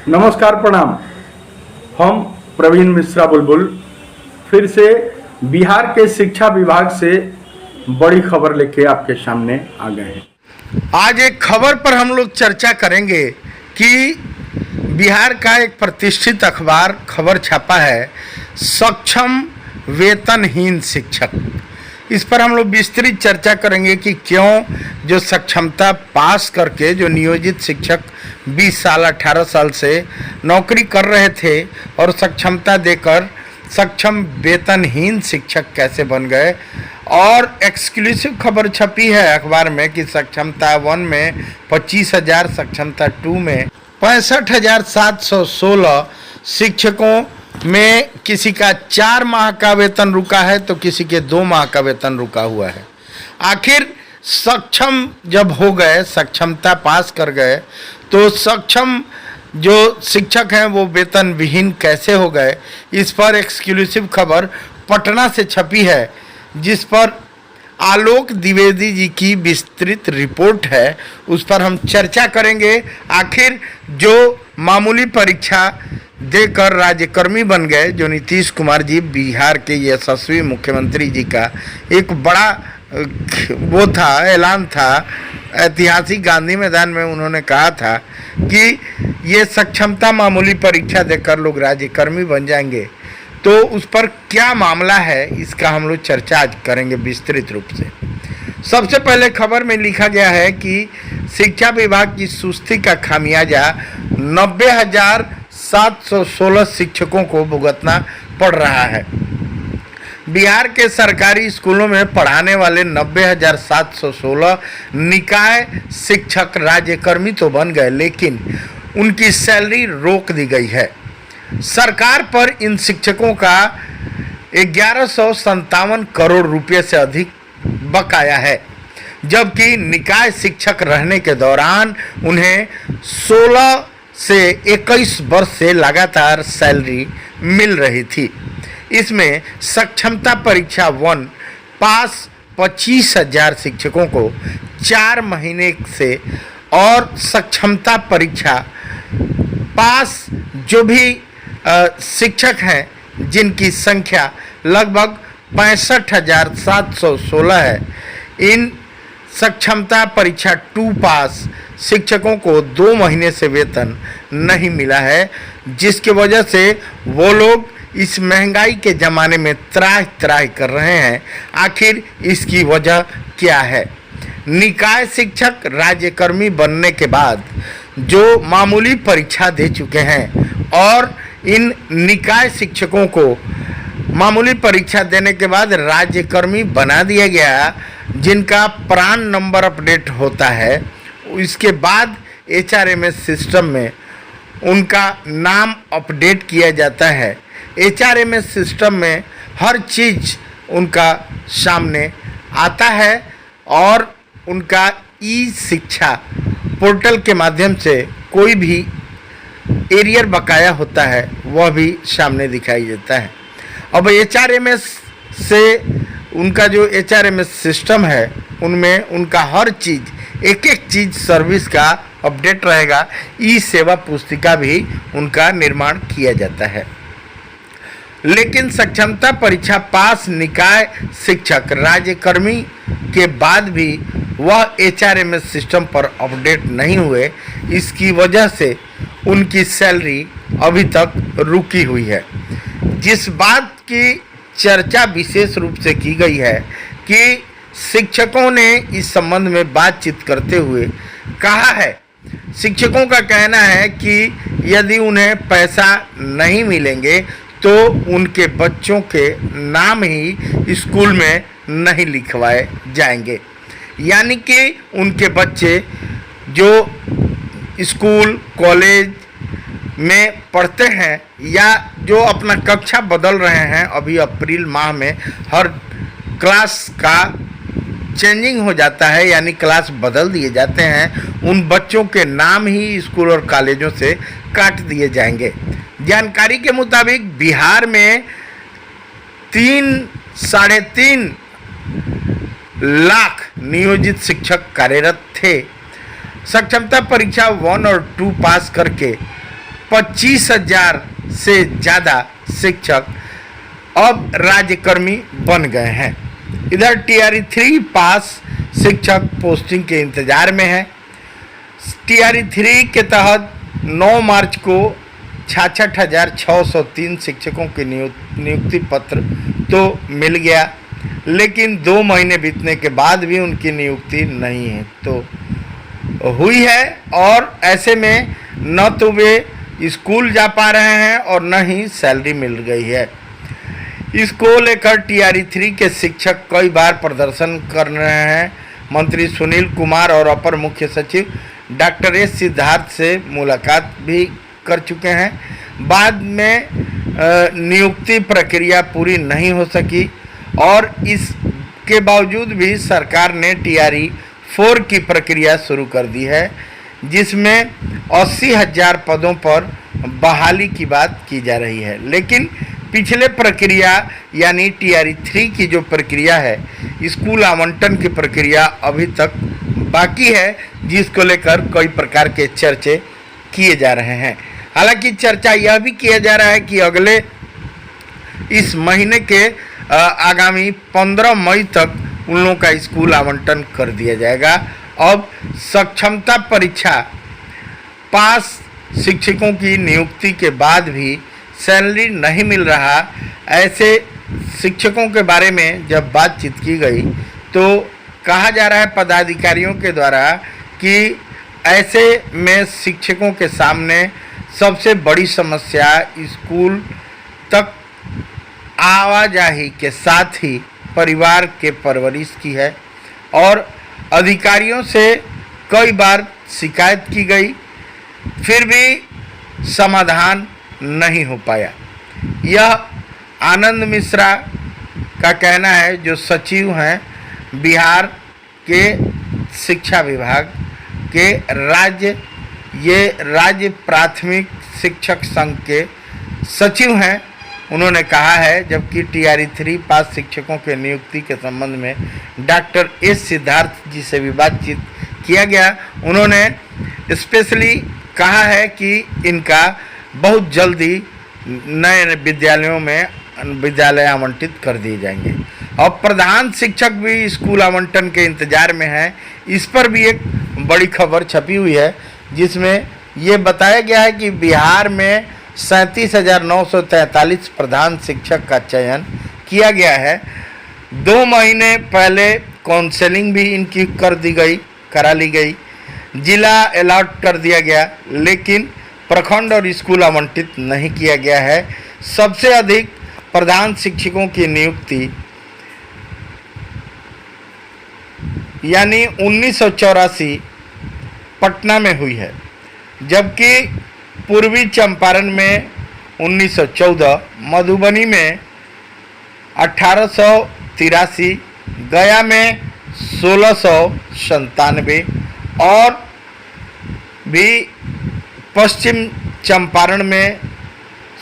नमस्कार, प्रणाम। हम प्रवीण मिश्रा बुलबुल फिर से बिहार के शिक्षा विभाग से बड़ी खबर लेके आपके सामने आ गए हैं। आज एक खबर पर हम लोग चर्चा करेंगे कि बिहार का एक प्रतिष्ठित अखबार खबर छापा है, सक्षम वेतनहीन शिक्षक। इस पर हम लोग विस्तृत चर्चा करेंगे कि क्यों जो सक्षमता पास करके जो नियोजित शिक्षक 20 साल 18 साल से नौकरी कर रहे थे और सक्षमता देकर सक्षम वेतनहीन शिक्षक कैसे बन गए। और एक्सक्लूसिव खबर छपी है अखबार में कि सक्षमता 1 में 25,000, सक्षमता 2 में 65,716 शिक्षकों में किसी का 4 माह का वेतन रुका है तो किसी के 2 माह का वेतन रुका हुआ है। आखिर सक्षम जब हो गए, सक्षमता पास कर गए, तो सक्षम जो शिक्षक हैं वो वेतन विहीन कैसे हो गए, इस पर एक्सक्लूसिव खबर पटना से छपी है, जिस पर आलोक द्विवेदी जी की विस्तृत रिपोर्ट है। उस पर हम चर्चा करेंगे। आखिर जो मामूली परीक्षा देकर राज्यकर्मी बन गए, जो नीतीश कुमार जी बिहार के यशस्वी मुख्यमंत्री जी का एक बड़ा वो था, ऐलान था, ऐतिहासिक गांधी मैदान में उन्होंने कहा था कि ये सक्षमता मामूली परीक्षा देकर लोग राज्यकर्मी बन जाएंगे। तो उस पर क्या मामला है, इसका हम लोग चर्चा आज करेंगे विस्तृत रूप से। सबसे पहले खबर में लिखा गया है कि शिक्षा विभाग की सुस्ती का खामियाजा 90,716 शिक्षकों को भुगतना पड़ रहा है। बिहार के सरकारी स्कूलों में पढ़ाने वाले 90,716 निकाय शिक्षक राज्यकर्मी तो बन गए, लेकिन उनकी सैलरी रोक दी गई है। सरकार पर इन शिक्षकों का 1157 करोड़ रुपए से अधिक बकाया है, जबकि निकाय शिक्षक रहने के दौरान उन्हें 16 से 21 वर्ष से लगातार सैलरी मिल रही थी। इसमें सक्षमता परीक्षा 1 पास 25,000 शिक्षकों को 4 महीने से और सक्षमता परीक्षा पास जो भी शिक्षक हैं, जिनकी संख्या लगभग 65,716 है, इन सक्षमता परीक्षा 2 पास शिक्षकों को 2 महीने से वेतन नहीं मिला है, जिसकी वजह से वो लोग इस महंगाई के ज़माने में त्राह त्राह कर रहे हैं। आखिर इसकी वजह क्या है? निकाय शिक्षक राज्यकर्मी बनने के बाद जो मामूली परीक्षा दे चुके हैं और इन निकाय शिक्षकों को मामूली परीक्षा देने के बाद राज्यकर्मी बना दिया गया, जिनका प्रान नंबर अपडेट होता है, इसके बाद HRMS सिस्टम में उनका नाम अपडेट किया जाता है। HRMS सिस्टम में हर चीज़ उनका सामने आता है और उनका ई-शिक्षा पोर्टल के माध्यम से कोई भी एरियर बकाया होता है वह भी सामने दिखाई देता है। अब HRMS से उनका जो HRMS सिस्टम है, उनमें उनका हर चीज़, एक एक चीज़ सर्विस का अपडेट रहेगा। ई सेवा पुस्तिका भी उनका निर्माण किया जाता है। लेकिन सक्षमता परीक्षा पास निकाय शिक्षक राज्यकर्मी के बाद भी वह HRMS सिस्टम पर अपडेट नहीं हुए, इसकी वजह से उनकी सैलरी अभी तक रुकी हुई है। जिस बात की चर्चा विशेष रूप से की गई है कि शिक्षकों ने इस संबंध में बातचीत करते हुए कहा है, शिक्षकों का कहना है कि यदि उन्हें पैसा नहीं मिलेंगे तो उनके बच्चों के नाम ही स्कूल में नहीं लिखवाए जाएंगे। यानी कि उनके बच्चे जो स्कूल कॉलेज में पढ़ते हैं या जो अपना कक्षा बदल रहे हैं, अभी अप्रैल माह में हर क्लास का चेंजिंग हो जाता है, यानी क्लास बदल दिए जाते हैं, उन बच्चों के नाम ही स्कूल और कॉलेजों से काट दिए जाएंगे। जानकारी के मुताबिक बिहार में 3-3.5 लाख नियोजित शिक्षक कार्यरत थे। सक्षमता परीक्षा 1 और 2 पास करके 25,000 से ज़्यादा शिक्षक अब राज्यकर्मी बन गए हैं। इधर टीआरई 3 पास शिक्षक पोस्टिंग के इंतजार में है। टीआरई 3 के तहत 9 मार्च को 66,603 शिक्षकों के नियुक्ति पत्र तो मिल गया, लेकिन 2 महीने बीतने के बाद भी उनकी नियुक्ति नहीं है तो हुई है, और ऐसे में न तो वे स्कूल जा पा रहे हैं और न ही सैलरी मिल गई है। इसको लेकर टीआरई 3 के शिक्षक कई बार प्रदर्शन कर रहे हैं। मंत्री सुनील कुमार और अपर मुख्य सचिव डॉक्टर एस सिद्धार्थ से मुलाकात भी कर चुके हैं। बाद में नियुक्ति प्रक्रिया पूरी नहीं हो सकी और इसके बावजूद भी सरकार ने टीआरई 4 की प्रक्रिया शुरू कर दी है, जिसमें 80,000 पदों पर बहाली की बात की जा रही है। लेकिन पिछले प्रक्रिया यानी टीआरई 3 की जो प्रक्रिया है, स्कूल आवंटन की प्रक्रिया अभी तक बाकी है, जिसको लेकर कई प्रकार के चर्चे किए जा रहे हैं। हालांकि चर्चा यह भी किया जा रहा है कि अगले इस महीने के आगामी 15 मई तक उन लोगों का स्कूल आवंटन कर दिया जाएगा। अब सक्षमता परीक्षा पास शिक्षकों की नियुक्ति के बाद भी सैलरी नहीं मिल रहा, ऐसे शिक्षकों के बारे में जब बातचीत की गई तो कहा जा रहा है पदाधिकारियों के द्वारा कि ऐसे में शिक्षकों के सामने सबसे बड़ी समस्या स्कूल तक आवाजाही के साथ ही परिवार के परवरिश की है, और अधिकारियों से कई बार शिकायत की गई, फिर भी समाधान नहीं हो पाया। यह आनंद मिश्रा का कहना है, जो सचिव हैं बिहार के शिक्षा विभाग के राज्य प्राथमिक शिक्षक संघ के सचिव हैं। उन्होंने कहा है, जबकि टीआरई 3 पास शिक्षकों के नियुक्ति के संबंध में डॉक्टर एस सिद्धार्थ जी से भी बातचीत किया गया। उन्होंने स्पेशली कहा है कि इनका बहुत जल्दी नए विद्यालयों में विद्यालय आवंटित कर दिए जाएंगे। और प्रधान शिक्षक भी स्कूल आवंटन के इंतजार में है। इस पर भी एक बड़ी खबर छपी हुई है, जिसमें ये बताया गया है कि बिहार में 37,943 प्रधान शिक्षक का चयन किया गया है। 2 महीने पहले काउंसलिंग भी इनकी करा ली गई, जिला अलॉट कर दिया गया, लेकिन प्रखंड और स्कूल आवंटित नहीं किया गया है। सबसे अधिक प्रधान शिक्षकों की नियुक्ति यानी 1984 पटना में हुई है, जबकि पूर्वी चंपारण में 1914, मधुबनी में 1883, गया में 1697 और भी पश्चिम चंपारण में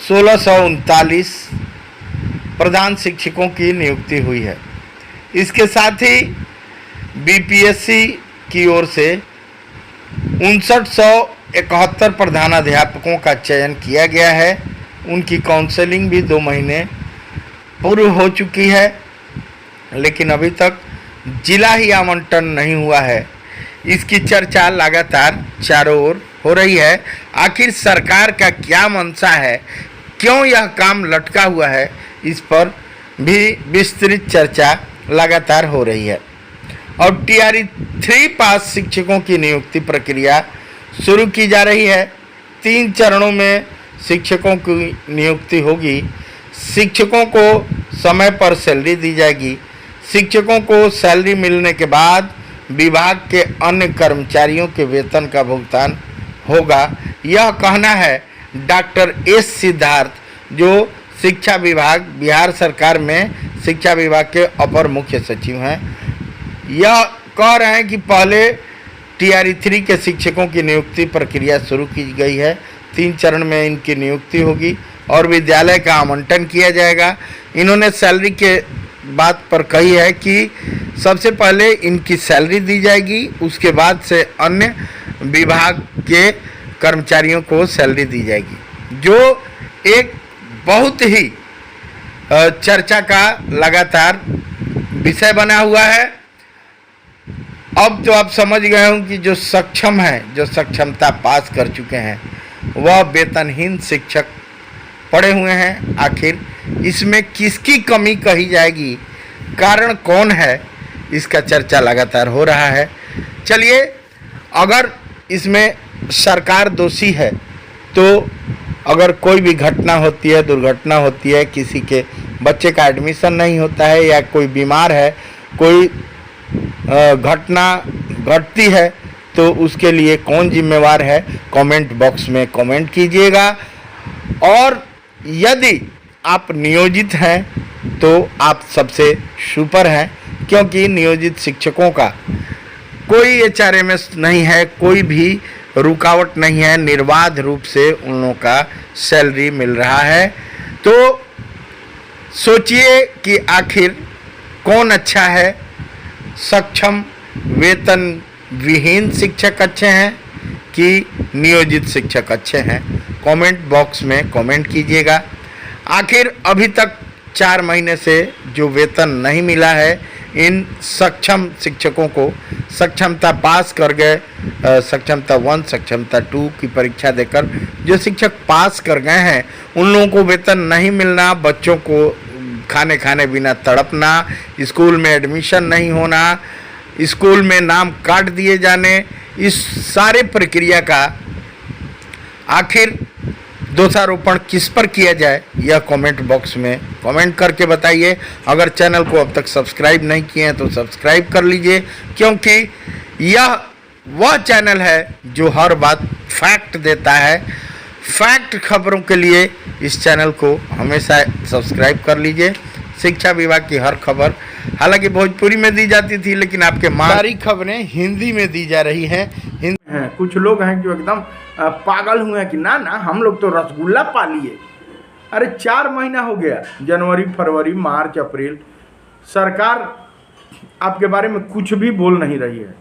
1639 प्रधान शिक्षकों की नियुक्ति हुई है। इसके साथ ही बीपीएससी की ओर से 5971 प्रधानाध्यापकों का चयन किया गया है। उनकी काउंसलिंग भी 2 महीने पूर्व हो चुकी है, लेकिन अभी तक जिला ही आवंटन नहीं हुआ है। इसकी चर्चा लगातार चारों ओर हो रही है। आखिर सरकार का क्या मंशा है, क्यों यह काम लटका हुआ है, इस पर भी विस्तृत चर्चा लगातार हो रही है। और टीआरई 3 पास शिक्षकों की नियुक्ति प्रक्रिया शुरू की जा रही है। 3 चरणों में शिक्षकों की नियुक्ति होगी। शिक्षकों को समय पर सैलरी दी जाएगी। शिक्षकों को सैलरी मिलने के बाद विभाग के अन्य कर्मचारियों के वेतन का भुगतान होगा। यह कहना है डॉक्टर एस सिद्धार्थ, जो शिक्षा विभाग बिहार सरकार में शिक्षा विभाग के अपर मुख्य सचिव हैं। यह कह रहे हैं कि पहले टीआरई 3 के शिक्षकों की नियुक्ति प्रक्रिया शुरू की गई है। 3 चरण में इनकी नियुक्ति होगी और विद्यालय का आवंटन किया जाएगा। इन्होंने सैलरी के बात पर कही है कि सबसे पहले इनकी सैलरी दी जाएगी, उसके बाद से अन्य विभाग के कर्मचारियों को सैलरी दी जाएगी, जो एक बहुत ही चर्चा का लगातार विषय बना हुआ है। अब तो आप समझ गए हों कि जो सक्षम हैं, जो सक्षमता पास कर चुके हैं, वह वेतनहीन शिक्षक पड़े हुए हैं। आखिर इसमें किसकी कमी कही जाएगी, कारण कौन है, इसका चर्चा लगातार हो रहा है। चलिए, अगर इसमें सरकार दोषी है तो अगर कोई भी घटना होती है, दुर्घटना होती है, किसी के बच्चे का एडमिशन नहीं होता है या कोई बीमार है, कोई घटना घटती है, तो उसके लिए कौन जिम्मेवार है, कमेंट बॉक्स में कमेंट कीजिएगा। और यदि आप नियोजित हैं तो आप सबसे सुपर हैं, क्योंकि नियोजित शिक्षकों का कोई HRMS नहीं है, कोई भी रुकावट नहीं है, निर्बाध रूप से उन लोगों का सैलरी मिल रहा है। तो सोचिए कि आखिर कौन अच्छा है, सक्षम वेतन विहीन शिक्षक अच्छे हैं कि नियोजित शिक्षक अच्छे हैं? कमेंट बॉक्स में कमेंट कीजिएगा। आखिर अभी तक 4 महीने से जो वेतन नहीं मिला है, इन सक्षम शिक्षकों को सक्षमता पास कर गए, सक्षमता 1, सक्षमता 2 की परीक्षा देकर जो शिक्षक पास कर गए हैं, उन लोगों को वेतन नहीं मिलना, बच्चों को खाने बिना तड़पना, स्कूल में एडमिशन नहीं होना, स्कूल में नाम काट दिए जाने, इस सारे प्रक्रिया का आखिर दोषारोपण किस पर किया जाए, यह कमेंट बॉक्स में कमेंट करके बताइए। अगर चैनल को अब तक सब्सक्राइब नहीं किए हैं तो सब्सक्राइब कर लीजिए, क्योंकि यह वह चैनल है जो हर बात फैक्ट देता है। फैक्ट खबरों के लिए इस चैनल को हमेशा सब्सक्राइब कर लीजिए। शिक्षा विभाग की हर खबर हालांकि भोजपुरी में दी जाती थी, लेकिन आपके सारी खबरें हिंदी में दी जा रही हैं। कुछ लोग हैं जो एकदम पागल हुए हैं कि ना हम लोग तो रसगुल्ला पा लिए। अरे 4 महीना हो गया, जनवरी, फरवरी, मार्च, अप्रैल, सरकार आपके बारे में कुछ भी बोल नहीं रही है।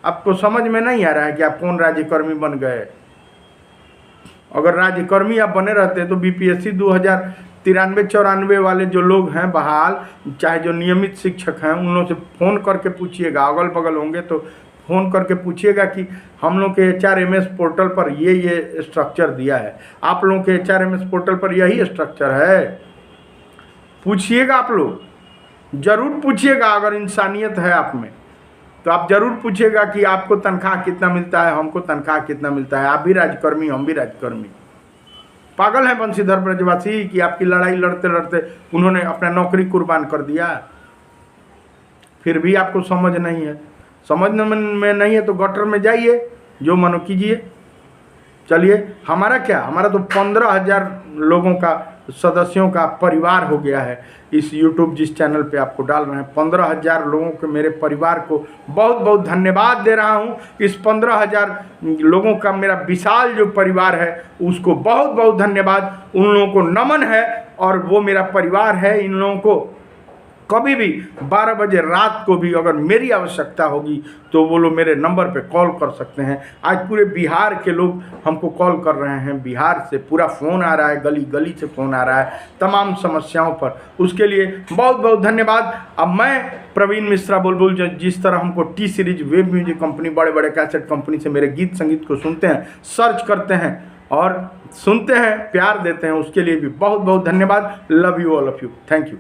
आपको समझ में नहीं आ रहा है कि आप कौन राज्यकर्मी बन गए। अगर राज्यकर्मी आप बने रहते तो BPSC 2093-94 वाले जो लोग हैं बहाल, चाहे जो नियमित शिक्षक हैं, उन लोगों से फ़ोन करके पूछिएगा, अगल बगल होंगे तो फ़ोन करके पूछिएगा कि हम लोग के HRMS पोर्टल पर ये स्ट्रक्चर दिया है, आप लोगों के HRMS पोर्टल पर यही स्ट्रक्चर है। पूछिएगा, आप लोग ज़रूर पूछिएगा। अगर इंसानियत है आप में तो आप ज़रूर पूछिएगा कि आपको तनख्वाह कितना मिलता है, हमको तनख्वाह कितना मिलता है। आप भी राजकर्मी, हम भी राजकर्मी। पागल हैं बंशीधर ब्रजवासी कि आपकी लड़ाई लड़ते लड़ते उन्होंने अपना नौकरी कुर्बान कर दिया, फिर भी आपको समझ नहीं है। समझने में नहीं है तो गटर में जाइए, जो मनो कीजिए। चलिए, हमारा क्या, हमारा तो 15,000 लोगों का, सदस्यों का परिवार हो गया है। इस YouTube जिस चैनल पे आपको डाल रहे हैं, 15,000 लोगों के मेरे परिवार को बहुत बहुत धन्यवाद दे रहा हूँ। इस 15,000 लोगों का मेरा विशाल जो परिवार है, उसको बहुत बहुत धन्यवाद। उन लोगों को नमन है, और वो मेरा परिवार है। इन लोगों को कभी भी 12 बजे रात को भी अगर मेरी आवश्यकता होगी तो वो लोग मेरे नंबर पे कॉल कर सकते हैं। आज पूरे बिहार के लोग हमको कॉल कर रहे हैं, बिहार से पूरा फ़ोन आ रहा है, गली गली से फ़ोन आ रहा है तमाम समस्याओं पर। उसके लिए बहुत बहुत धन्यवाद। अब मैं प्रवीण मिश्रा बुलबुल, जो जिस तरह हमको T series web music company, बड़े बड़े कैसेट कंपनी से मेरे गीत संगीत को सुनते हैं, सर्च करते हैं और सुनते हैं, प्यार देते हैं, उसके लिए भी बहुत बहुत धन्यवाद। Love you, all of you, thank you.